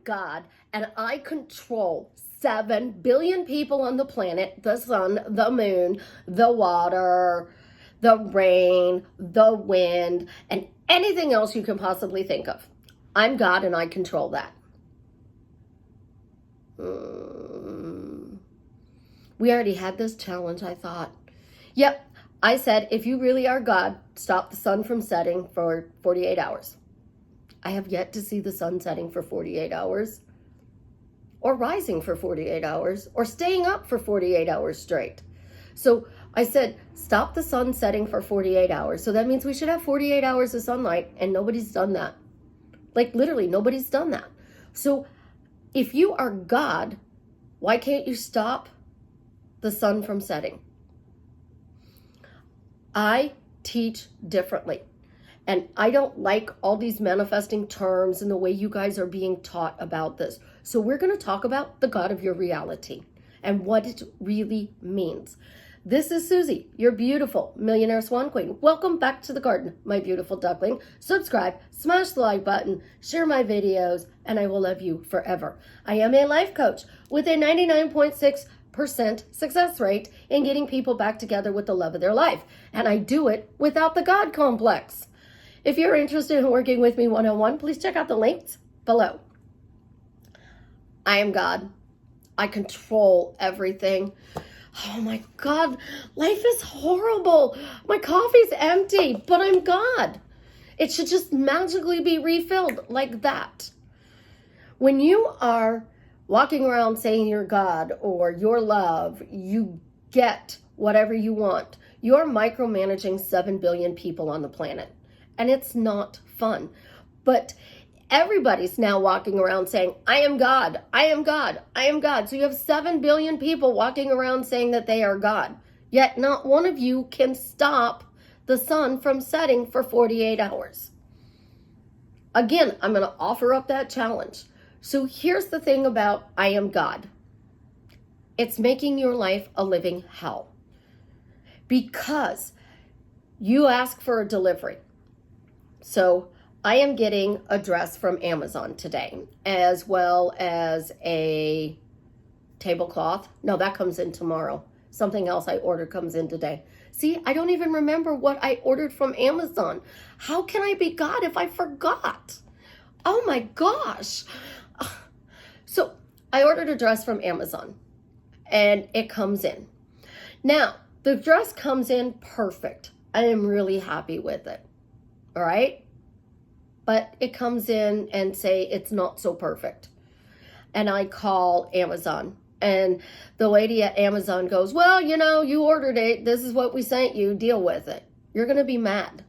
God, and I control 7 billion people on the planet, the sun, the moon, the water, the rain, the wind, and anything else you can possibly think of. I'm God and I control that. We already had this challenge, I thought. Yep, I said, if you really are God, stop the sun from setting for 48 hours. I have yet to see the sun setting for 48 hours, or rising for 48 hours, or staying up for 48 hours straight. So I said, stop the sun setting for 48 hours. So that means we should have 48 hours of sunlight, and nobody's done that. Like literally, nobody's done that. So if you are God, why can't you stop the sun from setting? I teach differently. And I don't like all these manifesting terms and the way you guys are being taught about this. So we're going to talk about the God of your reality and what it really means. This is Susie, your beautiful millionaire swan queen. Welcome back to the garden, my beautiful duckling. Subscribe, smash the like button, share my videos, and I will love you forever. I am a life coach with a 99.6% success rate in getting people back together with the love of their life. And I do it without the God complex. If you're interested in working with me one-on-one, please check out the links below. I am God. I control everything. Oh my God, life is horrible. My coffee's empty, but I'm God. It should just magically be refilled like that. When you are walking around saying you're God or you're love, you get whatever you want. You're micromanaging 7 billion people on the planet. And it's not fun. But everybody's now walking around saying, I am God, I am God, I am God. So you have 7 billion people walking around saying that they are God. Yet not one of you can stop the sun from setting for 48 hours. Again, I'm going to offer up that challenge. So here's the thing about I am God. It's making your life a living hell. Because you ask for a delivery. So I am getting a dress from Amazon today, as well as a tablecloth. No, that comes in tomorrow. Something else I ordered comes in today. See, I don't even remember what I ordered from Amazon. How can I be God if I forgot? Oh my gosh. So I ordered a dress from Amazon and it comes in. Now, the dress comes in perfect. I am really happy with it. All right. But it comes in and say it's not so perfect. And I call Amazon and the lady at Amazon goes, well, you know, you ordered it. This is what we sent you. Deal with it. You're going to be mad.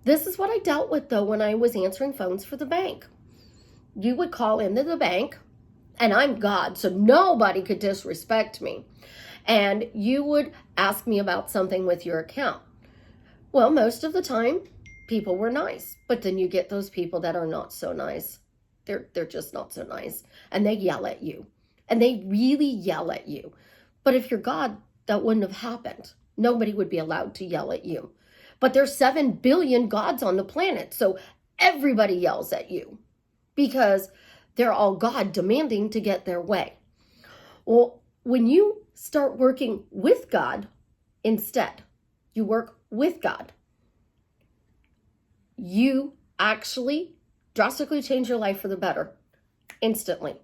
This is what I dealt with though when I was answering phones for the bank. You would call into the bank and I'm God, so nobody could disrespect me. And you would ask me about something with your account. Well, most of the time, people were nice, but then you get those people that are not so nice. They're just not so nice, and they yell at you, and they really yell at you. But if you're God, that wouldn't have happened. Nobody would be allowed to yell at you. But there's 7 billion gods on the planet, so everybody yells at you because they're all God demanding to get their way. Well, when you start working with God instead, you work with God, you actually drastically change your life for the better instantly.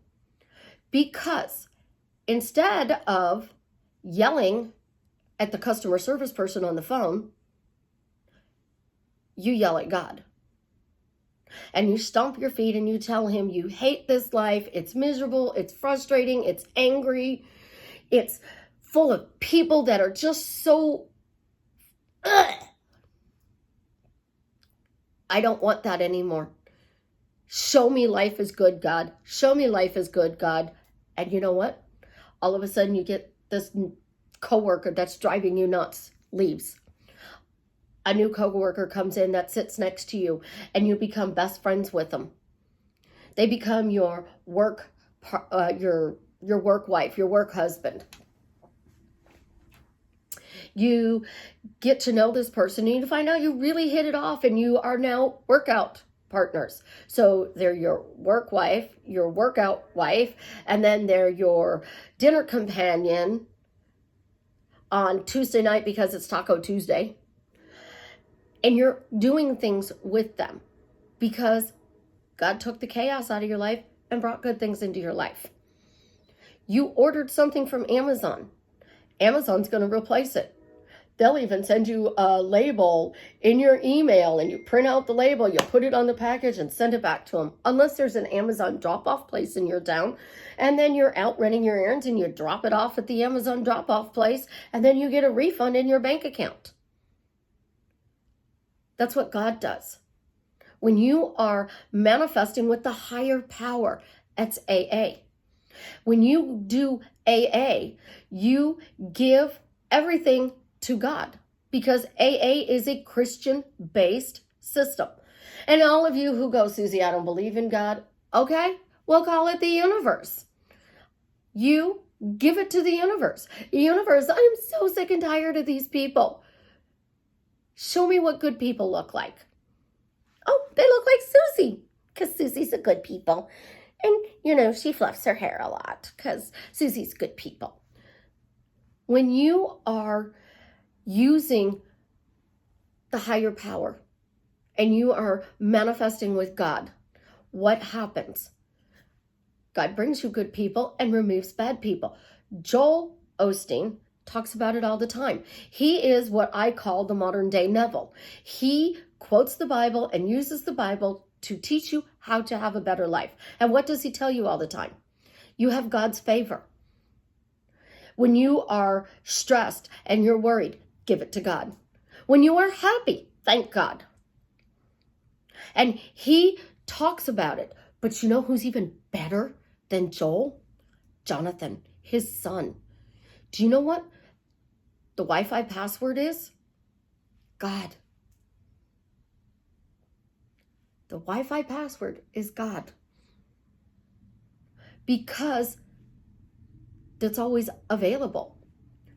Because instead of yelling at the customer service person on the phone, you yell at God. And you stomp your feet and you tell him you hate this life. It's miserable. It's frustrating. It's angry. It's full of people that are just so... I don't want that anymore. Show me life is good, God. Show me life is good, God. And you know what? All of a sudden you get this coworker that's driving you nuts, leaves. A new coworker comes in that sits next to you and you become best friends with them. They become your work wife, your work husband. You get to know this person and you find out you really hit it off and you are now workout partners. So they're your work wife, your workout wife, and then they're your dinner companion on Tuesday night because it's Taco Tuesday. And you're doing things with them because God took the chaos out of your life and brought good things into your life. You ordered something from Amazon. Amazon's going to replace it. They'll even send you a label in your email, and you print out the label, you put it on the package and send it back to them. Unless there's an Amazon drop-off place in your town, and then you're out running your errands and you drop it off at the Amazon drop-off place, and then you get a refund in your bank account. That's what God does. When you are manifesting with the higher power, that's AA. When you do AA, you give everything to God because AA is a Christian-based system. And all of you who go, Susie, I don't believe in God, okay, we'll call it the universe. You give it to the universe. Universe, I'm so sick and tired of these people. Show me what good people look like. Oh, they look like Susie because Susie's a good people. And, she fluffs her hair a lot because Susie's good people. When you are using the higher power and you are manifesting with God, what happens? God brings you good people and removes bad people. Joel Osteen talks about it all the time. He is what I call the modern day Neville. He quotes the Bible and uses the Bible to teach you how to have a better life. And what does he tell you all the time? You have God's favor. When you are stressed and you're worried, give it to God. When you are happy, thank God. And he talks about it. But you know who's even better than Joel? Jonathan, his son. Do you know what the Wi-Fi password is? God. The Wi-Fi password is God. Because that's always available.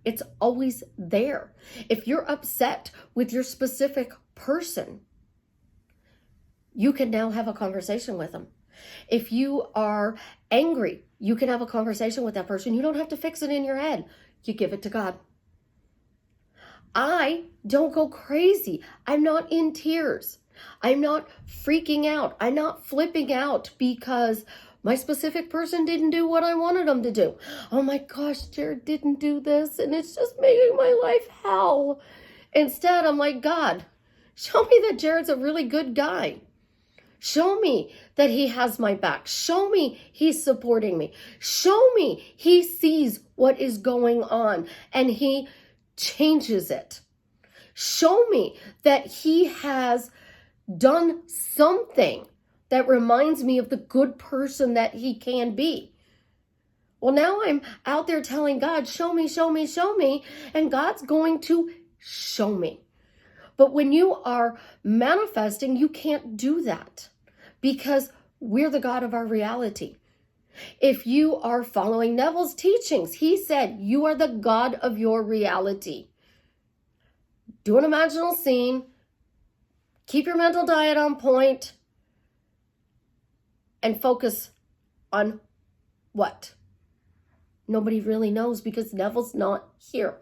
It's always there. If you're upset with your specific person, you can now have a conversation with them. If you are angry, you can have a conversation with that person. You don't have to fix it in your head. You give it to God. I don't go crazy. I'm not in tears. I'm not freaking out. I'm not flipping out because my specific person didn't do what I wanted them to do. Oh my gosh, Jared didn't do this and it's just making my life hell. Instead, I'm like, God, show me that Jared's a really good guy. Show me that he has my back. Show me he's supporting me. Show me he sees what is going on and he changes it. Show me that he has done something that reminds me of the good person that he can be. Well, now I'm out there telling God, show me, show me, show me, and God's going to show me. But when you are manifesting, you can't do that because we're the God of our reality. If you are following Neville's teachings, he said, you are the God of your reality. Do an imaginal scene, keep your mental diet on point, and focus on what? Nobody really knows because Neville's not here.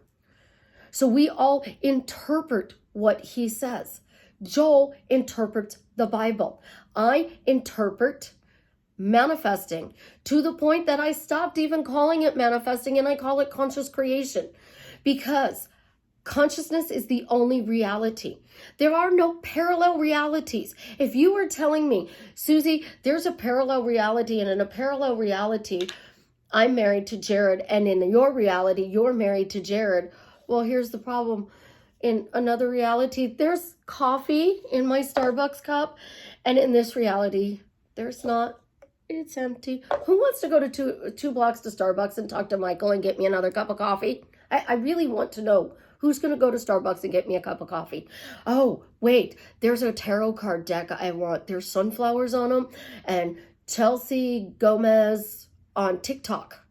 So we all interpret what he says. Joel interprets the Bible. I interpret manifesting to the point that I stopped even calling it manifesting and I call it conscious creation because consciousness is the only reality. There are no parallel realities. If you were telling me, Susie, there's a parallel reality, and in a parallel reality, I'm married to Jared, and in your reality, you're married to Jared. Well, here's the problem. In another reality, there's coffee in my Starbucks cup, and in this reality, there's not. It's empty. Who wants to go to two blocks to Starbucks and talk to Michael and get me another cup of coffee? I really want to know. Who's going to go to Starbucks and get me a cup of coffee? Oh, wait, there's a tarot card deck I want. There's sunflowers on them and Chelsea Gomez on TikTok.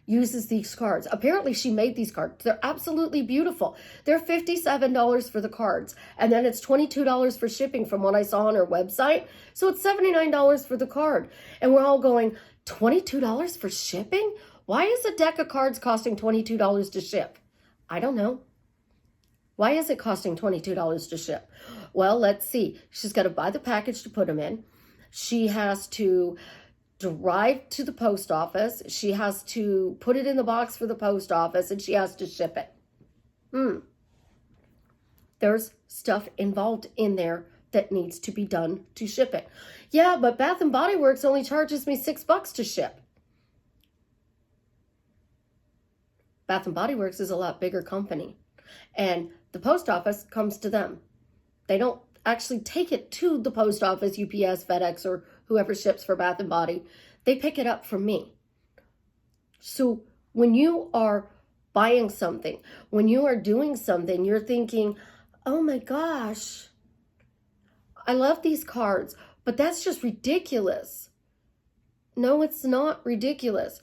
uses these cards. Apparently she made these cards. They're absolutely beautiful. They're $57 for the cards. And then it's $22 for shipping from what I saw on her website. So it's $79 for the card. And we're all going, $22 for shipping? Why is a deck of cards costing $22 to ship? I don't know. Why is it costing $22 to ship? Well, let's see. She's got to buy the package to put them in. She has to drive to the post office. She has to put it in the box for the post office, and she has to ship it. There's stuff involved in there that needs to be done to ship it. Yeah, but Bath and Body Works only charges me $6 to ship. Bath and Body Works is a lot bigger company, and the post office comes to them. They don't actually take it to the post office, UPS, FedEx, or whoever ships for Bath and Body. They pick it up from me. So when you are buying something, when you are doing something, you're thinking, oh my gosh, I love these cards, but that's just ridiculous. No, it's not ridiculous.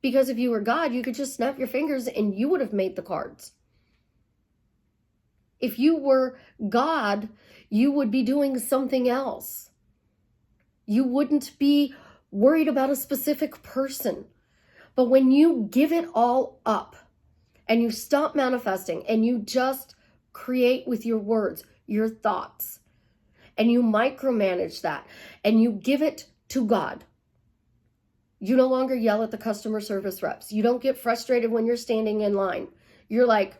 Because if you were God, you could just snap your fingers and you would have made the cards. If you were God, you would be doing something else. You wouldn't be worried about a specific person. But when you give it all up and you stop manifesting and you just create with your words, your thoughts, and you micromanage that and you give it to God, you no longer yell at the customer service reps. You don't get frustrated when you're standing in line. You're like,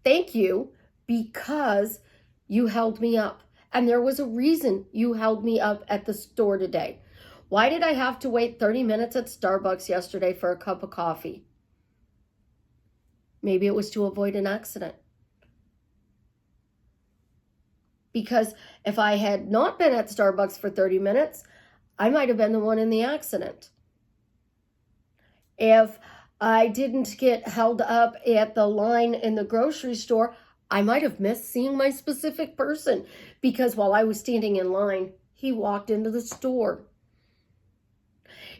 thank you, because you held me up. And there was a reason you held me up at the store today. Why did I have to wait 30 minutes at Starbucks yesterday for a cup of coffee? Maybe it was to avoid an accident. Because if I had not been at Starbucks for 30 minutes, I might have been the one in the accident. If I didn't get held up at the line in the grocery store, I might have missed seeing my specific person, because while I was standing in line, he walked into the store.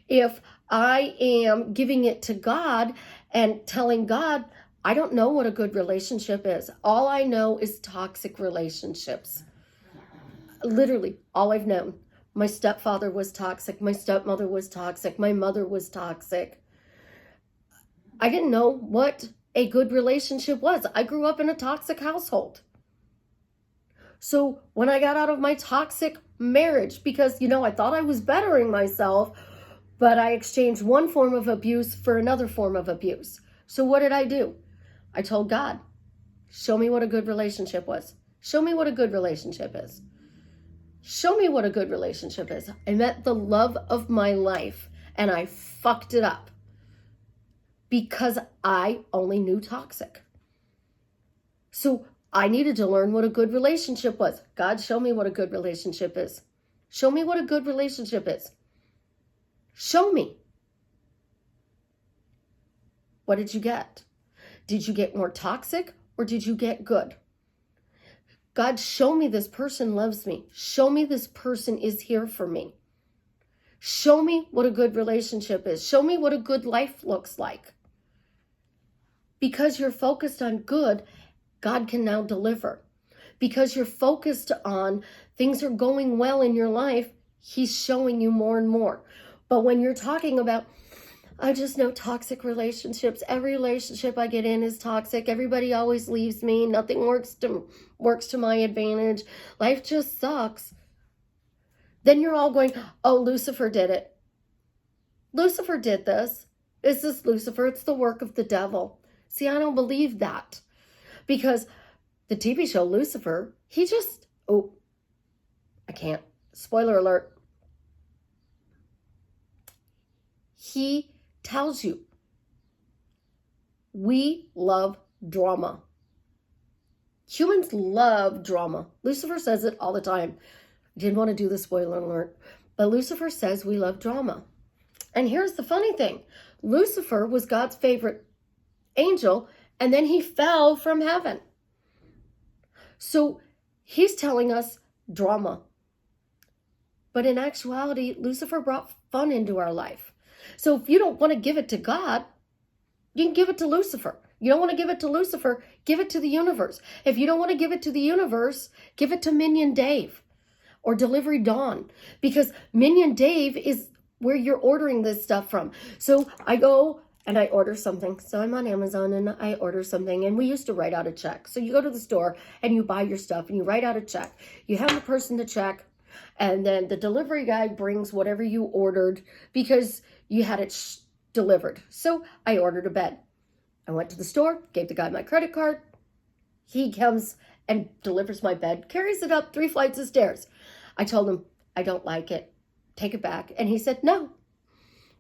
If I am giving it to God and telling God, I don't know what a good relationship is. All I know is toxic relationships. Literally, all I've known. My stepfather was toxic. My stepmother was toxic. My mother was toxic. I didn't know what a good relationship was. I grew up in a toxic household. So when I got out of my toxic marriage, because, I thought I was bettering myself, but I exchanged one form of abuse for another form of abuse. So what did I do? I told God, show me what a good relationship was. Show me what a good relationship is. Show me what a good relationship is. I met the love of my life and I fucked it up because I only knew toxic. So I needed to learn what a good relationship was. God, show me what a good relationship is. Show me what a good relationship is. Show me. What did you get? Did you get more toxic or did you get good? God, show me this person loves me. Show me this person is here for me. Show me what a good relationship is. Show me what a good life looks like. Because you're focused on good, God can now deliver. Because you're focused on things are going well in your life, He's showing you more and more. But when you're talking about, I just know toxic relationships. Every relationship I get in is toxic. Everybody always leaves me. Nothing works to my advantage. Life just sucks. Then you're all going, oh, Lucifer did it. Lucifer did this. Is this Lucifer? It's the work of the devil. See, I don't believe that. Because the TV show Lucifer, I can't. Spoiler alert. He tells you, we love drama. Humans love drama. Lucifer says it all the time. I didn't want to do the spoiler alert, but Lucifer says we love drama. And here's the funny thing. Lucifer was God's favorite angel, and then he fell from heaven. So he's telling us drama. But in actuality, Lucifer brought fun into our life. So if you don't want to give it to God, You can give it to Lucifer. You don't want to give it to Lucifer, give it to the universe. If you don't want to give it to the universe, give it to Minion Dave or Delivery Dawn, because Minion Dave is where you're ordering this stuff from. So I go and I order something. So I'm on Amazon and I order something, and we used to write out a check. So you go to the store and you buy your stuff and you write out a check. You have the person to check, and then the delivery guy brings whatever you ordered because you had it delivered. So I ordered a bed. I went to the store, gave the guy my credit card. He comes and delivers my bed, carries it up 3 flights of stairs. I told him, I don't like it. Take it back. And he said, no,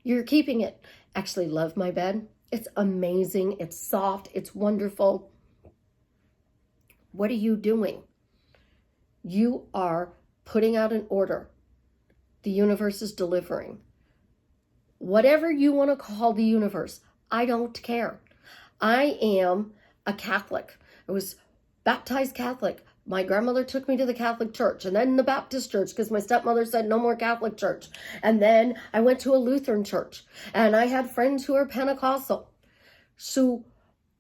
you're keeping it. Actually love my bed. It's amazing. It's soft. It's wonderful. What are you doing? You are putting out an order. The universe is delivering. Whatever you want to call the universe, I don't care. I am a Catholic. I was baptized Catholic. My grandmother took me to the Catholic church, and then the Baptist church because my stepmother said no more Catholic church. And then I went to a Lutheran church, and I had friends who are Pentecostal. So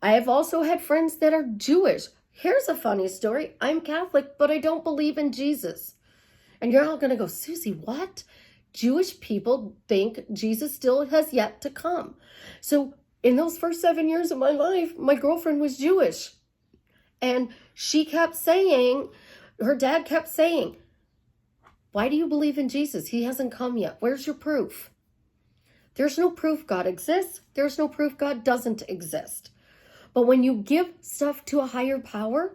I have also had friends that are Jewish. Here's a funny story. I'm Catholic, but I don't believe in Jesus. And you're all going to go, Susie, what? Jewish people think Jesus still has yet to come. So in those first 7 years of my life, my girlfriend was Jewish. And she kept saying, her dad kept saying, why do you believe in Jesus? He hasn't come yet. Where's your proof? There's no proof God exists. There's no proof God doesn't exist. But when you give stuff to a higher power,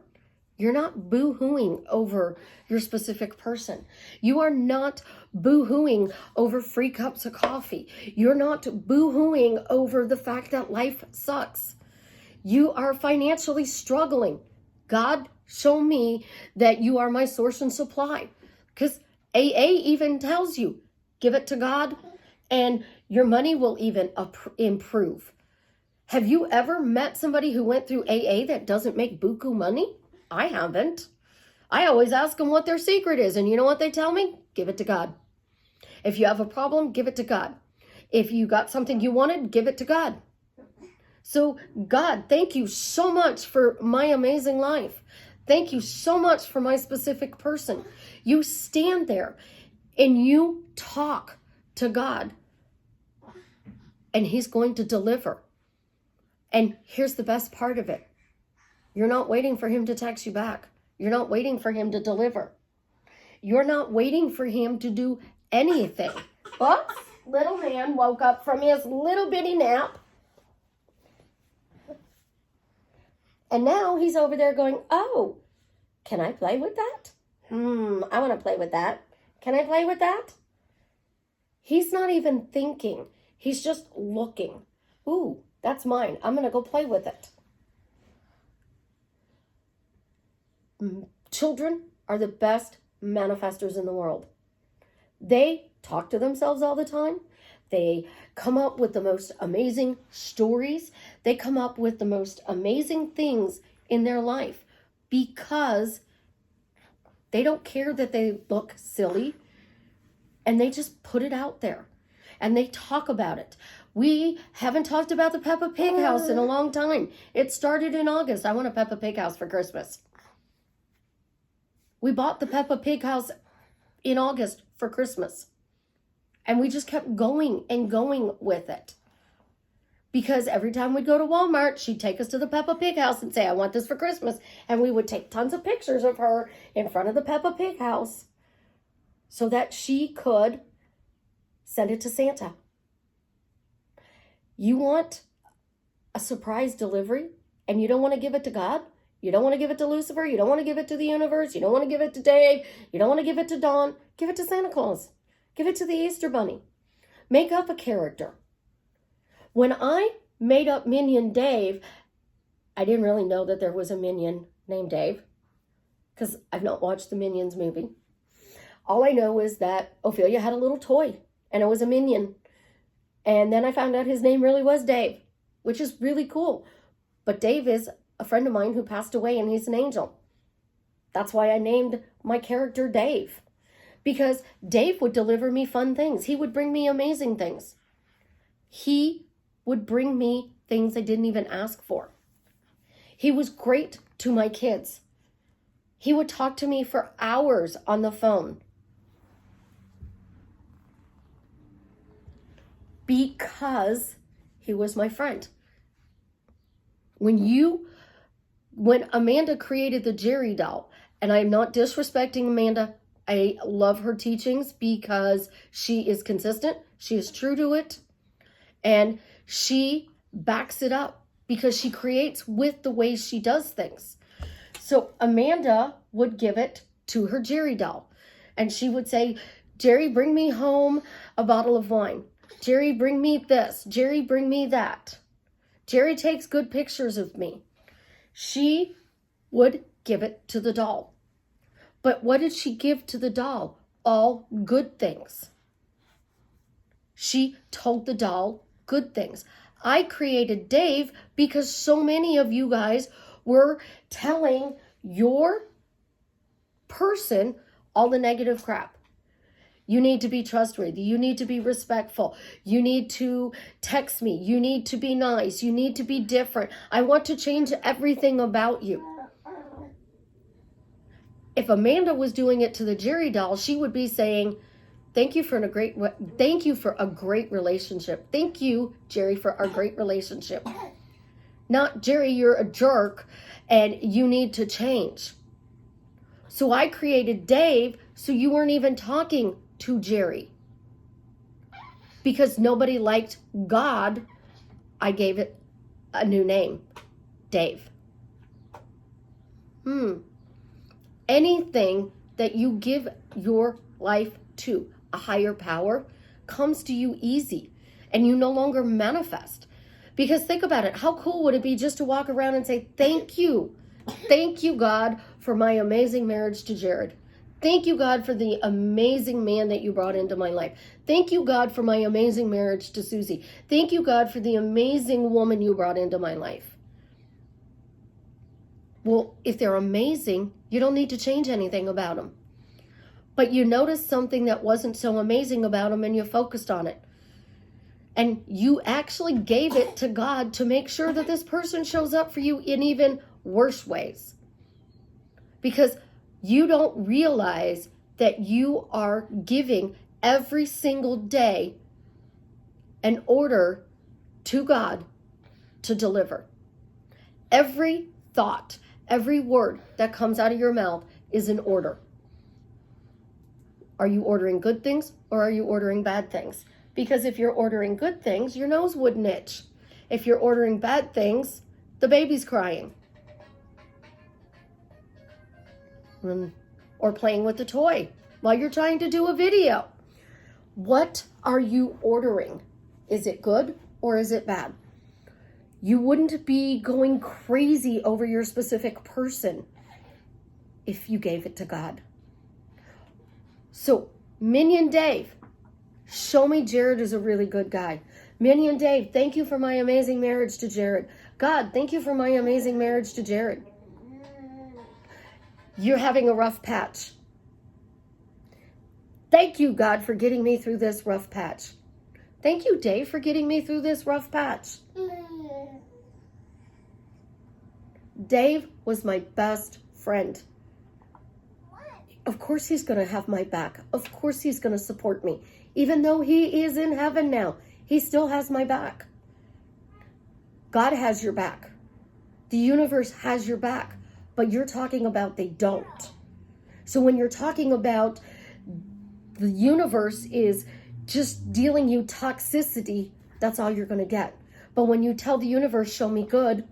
you're not boo-hooing over your specific person. You are not boo-hooing over free cups of coffee. You're not boo-hooing over the fact that life sucks. You are financially struggling. God, show me that you are my source and supply. Because AA even tells you, give it to God and your money will even improve. Have you ever met somebody who went through AA that doesn't make buku money? I haven't. I always ask them what their secret is, and you know what they tell me? Give it to God. If you have a problem, give it to God. If you got something you wanted, give it to God. So God, thank you so much for my amazing life. Thank you so much for my specific person. You stand there and you talk to God, and he's going to deliver. And here's the best part of it. You're not waiting for him to text you back. You're not waiting for him to deliver. You're not waiting for him to do anything. Oops, little man woke up from his little bitty nap. And now he's over there going, oh, can I play with that? I want to play with that. Can I play with that? He's not even thinking. He's just looking. Ooh, that's mine. I'm going to go play with it. Children are the best manifestors in the world. They talk to themselves all the time. They come up with the most amazing stories. They come up with the most amazing things in their life because they don't care that they look silly, and they just put it out there and they talk about it. We haven't talked about the Peppa Pig house in a long time. It started in August. I want a Peppa Pig house for Christmas. We bought the Peppa Pig house in August for Christmas. And we just kept going and going with it. Because every time we'd go to Walmart, she'd take us to the Peppa Pig house and say, I want this for Christmas. And we would take tons of pictures of her in front of the Peppa Pig house so that she could send it to Santa. You want a surprise delivery and you don't want to give it to God? You don't want to give it to Lucifer. You don't want to give it to the universe. You don't want to give it to Dave. You don't want to give it to Dawn. Give it to Santa Claus. Give it to the Easter Bunny. Make up a character. When I made up Minion Dave, I didn't really know that there was a minion named Dave because I've not watched the Minions movie. All I know is that Ophelia had a little toy and it was a minion. And then I found out his name really was Dave, which is really cool. But Dave is a friend of mine who passed away and he's an angel. That's why I named my character Dave. Because Dave would deliver me fun things. He would bring me amazing things. He would bring me things I didn't even ask for. He was great to my kids. He would talk to me for hours on the phone. Because he was my friend. When Amanda created the Jerry doll, and I'm not disrespecting Amanda, I love her teachings because she is consistent, she is true to it, and she backs it up because she creates with the way she does things. So Amanda would give it to her Jerry doll, and she would say, Jerry, bring me home a bottle of wine. Jerry, bring me this. Jerry, bring me that. Jerry takes good pictures of me. She would give it to the doll. But what did she give to the doll? All good things. She told the doll good things. I created Dave because so many of you guys were telling your person all the negative crap. You need to be trustworthy. You need to be respectful. You need to text me. You need to be nice. You need to be different. I want to change everything about you. If Amanda was doing it to the Jerry doll, she would be saying, thank you for a great relationship. Thank you, Jerry, for our great relationship. Not, Jerry, you're a jerk and you need to change. So I created Dave so you weren't even talking to Jerry. Because nobody liked God, I gave it a new name, Dave. Anything that you give your life to a higher power comes to you easy, and you no longer manifest. Because think about it, how cool would it be just to walk around and say, thank you, God, for my amazing marriage to Jared. Thank you, God, for the amazing man that you brought into my life. Thank you, God, for my amazing marriage to Susie. Thank you, God, for the amazing woman you brought into my life. Well, if they're amazing, you don't need to change anything about them. But you noticed something that wasn't so amazing about them and you focused on it. And you actually gave it to God to make sure that this person shows up for you in even worse ways. Because you don't realize that you are giving every single day an order to God to deliver. Every thought, every word that comes out of your mouth is an order. Are you ordering good things or are you ordering bad things? Because if you're ordering good things, your nose wouldn't itch. If you're ordering bad things, the baby's crying. Or playing with the toy while you're trying to do a video. What are you ordering? Is it good or is it bad? You wouldn't be going crazy over your specific person if you gave it to God. So, Minion Dave, show me Jared is a really good guy. Minion Dave, thank you for my amazing marriage to Jared. God, thank you for my amazing marriage to Jared. You're having a rough patch. Thank you, God, for getting me through this rough patch. Thank you, Dave, for getting me through this rough patch. Dave was my best friend. Of course he's going to have my back. Of course he's going to support me. Even though he is in heaven now, he still has my back. God has your back. The universe has your back. But you're talking about they don't. So when you're talking about the universe is just dealing you toxicity, that's all you're going to get. But when you tell the universe, show me good,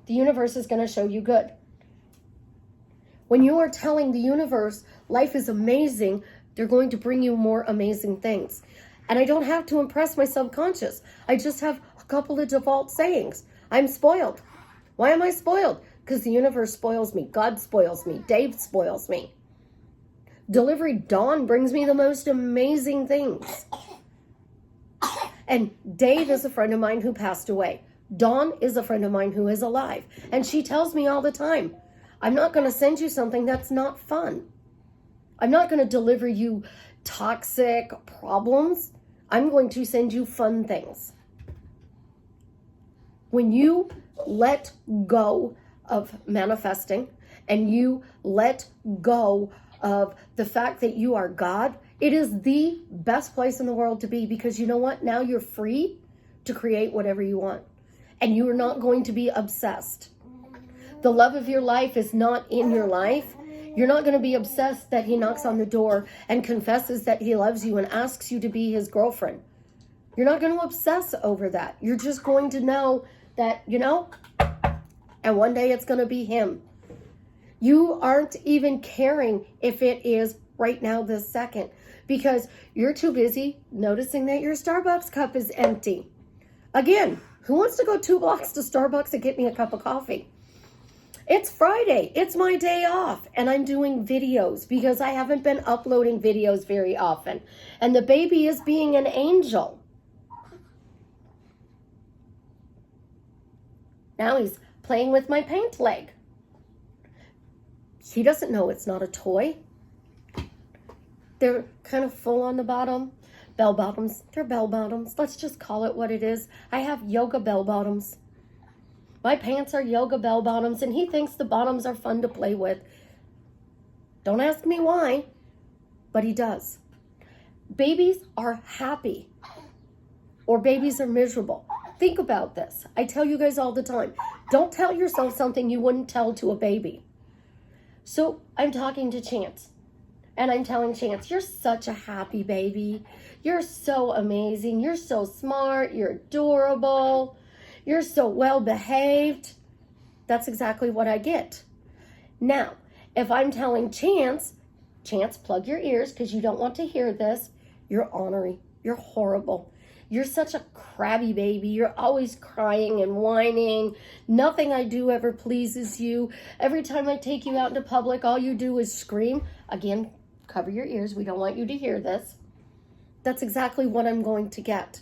the universe is going to show you good. When you are telling the universe life is amazing, they're going to bring you more amazing things. And I don't have to impress my subconscious. I just have a couple of default sayings. I'm spoiled. Why am I spoiled? Because the universe spoils me. God spoils me. Dave spoils me. Delivery Dawn brings me the most amazing things. And Dave is a friend of mine who passed away. Dawn is a friend of mine who is alive. And she tells me all the time, I'm not going to send you something that's not fun. I'm not going to deliver you toxic problems. I'm going to send you fun things. When you let go of manifesting and you let go of the fact that you are God, it is the best place in the world to be, because you know what? Now you're free to create whatever you want, and you are not going to be obsessed. The love of your life is not in your life. You're not going to be obsessed that he knocks on the door and confesses that he loves you and asks you to be his girlfriend. You're not going to obsess over that. You're just going to know that, and one day it's going to be him. You aren't even caring if it is right now, this second, because you're too busy noticing that your Starbucks cup is empty. Again, who wants to go 2 blocks to Starbucks and get me a cup of coffee? It's Friday. It's my day off, and I'm doing videos because I haven't been uploading videos very often. And the baby is being an angel. Now he's playing with my paint leg. He doesn't know it's not a toy. They're kind of full on the bottom. Bell bottoms. They're bell bottoms. Let's just call it what it is. I have yoga bell bottoms. My pants are yoga bell bottoms, and he thinks the bottoms are fun to play with. Don't ask me why, but he does. Babies are happy, or babies are miserable. Think about this. I tell you guys all the time, don't tell yourself something you wouldn't tell to a baby. So I'm talking to Chance, and I'm telling Chance, you're such a happy baby. You're so amazing. You're so smart. You're adorable. You're so well behaved. That's exactly what I get. Now, if I'm telling Chance, plug your ears because you don't want to hear this. You're ornery. You're horrible. You're such a crabby baby. You're always crying and whining. Nothing I do ever pleases you. Every time I take you out into public, all you do is scream. Again, cover your ears. We don't want you to hear this. That's exactly what I'm going to get.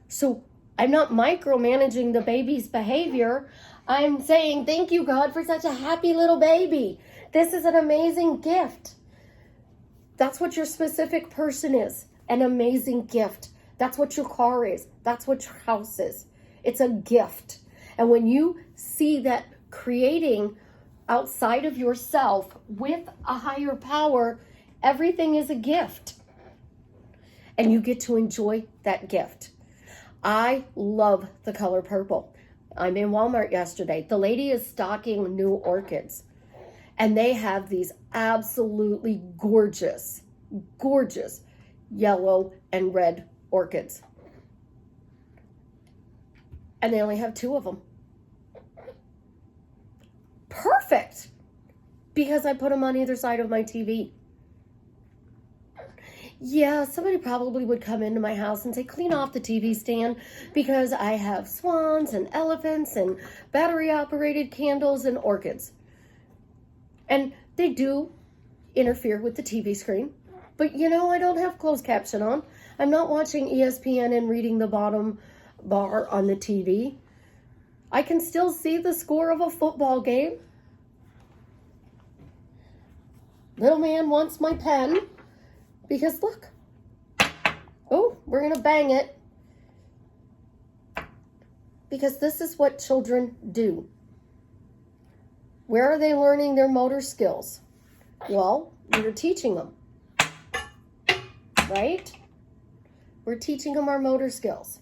So I'm not micromanaging the baby's behavior. I'm saying, thank you, God, for such a happy little baby. This is an amazing gift. That's what your specific person is. An amazing gift. That's what your car is. That's what your house is. It's a gift. And when you see that creating outside of yourself with a higher power, everything is a gift. And you get to enjoy that gift. I love the color purple. I'm in Walmart yesterday. The lady is stocking new orchids. And they have these absolutely gorgeous, gorgeous yellow and red orchids. And they only have 2 of them. Perfect! Because I put them on either side of my TV. Yeah, somebody probably would come into my house and say, clean off the TV stand, because I have swans and elephants and battery-operated candles and orchids. And they do interfere with the TV screen. But I don't have closed caption on. I'm not watching ESPN and reading the bottom bar on the TV. I can still see the score of a football game. Little man wants my pen because look. Oh, we're going to bang it. Because this is what children do. Where are they learning their motor skills? Well, we're teaching them. Right? We're teaching them our motor skills.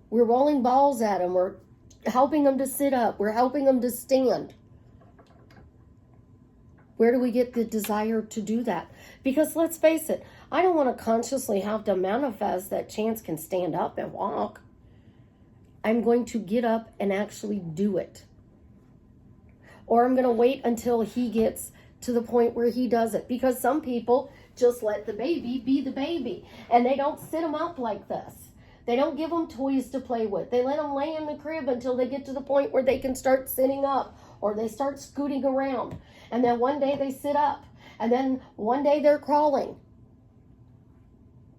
We're rolling balls at them. We're helping them to sit up. We're helping them to stand. Where do we get the desire to do that? Because let's face it, I don't want to consciously have to manifest that Chance can stand up and walk. I'm going to get up and actually do it. Or I'm going to wait until he gets to the point where he does it. Because some people just let the baby be the baby. And they don't sit them up like this. They don't give them toys to play with. They let them lay in the crib until they get to the point where they can start sitting up. Or they start scooting around. And then one day they sit up. And then one day they're crawling.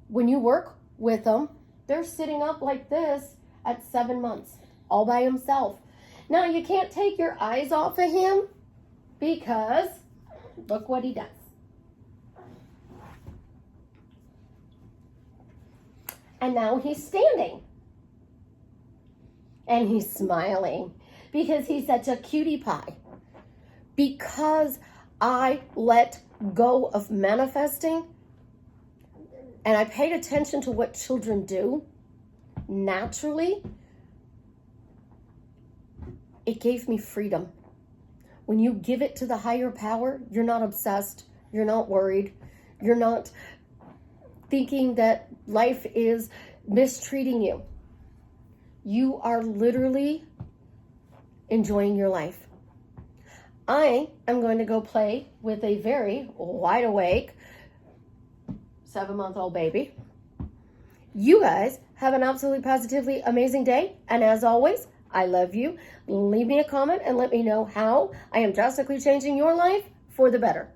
When you work with them, they're sitting up like this at 7 months. All by himself. Now you can't take your eyes off of him. Because look what he does. And And now he's standing. And he's smiling because he's such a cutie pie. Because I let go of manifesting and I paid attention to what children do naturally, it gave me freedom. When you give it to the higher power, you're not obsessed, you're not worried, you're not thinking that life is mistreating you. You are literally enjoying your life. I am going to go play with a very wide awake 7-month-old baby. You guys have an absolutely positively amazing day. And as always, I love you. Leave me a comment and let me know how I am drastically changing your life for the better.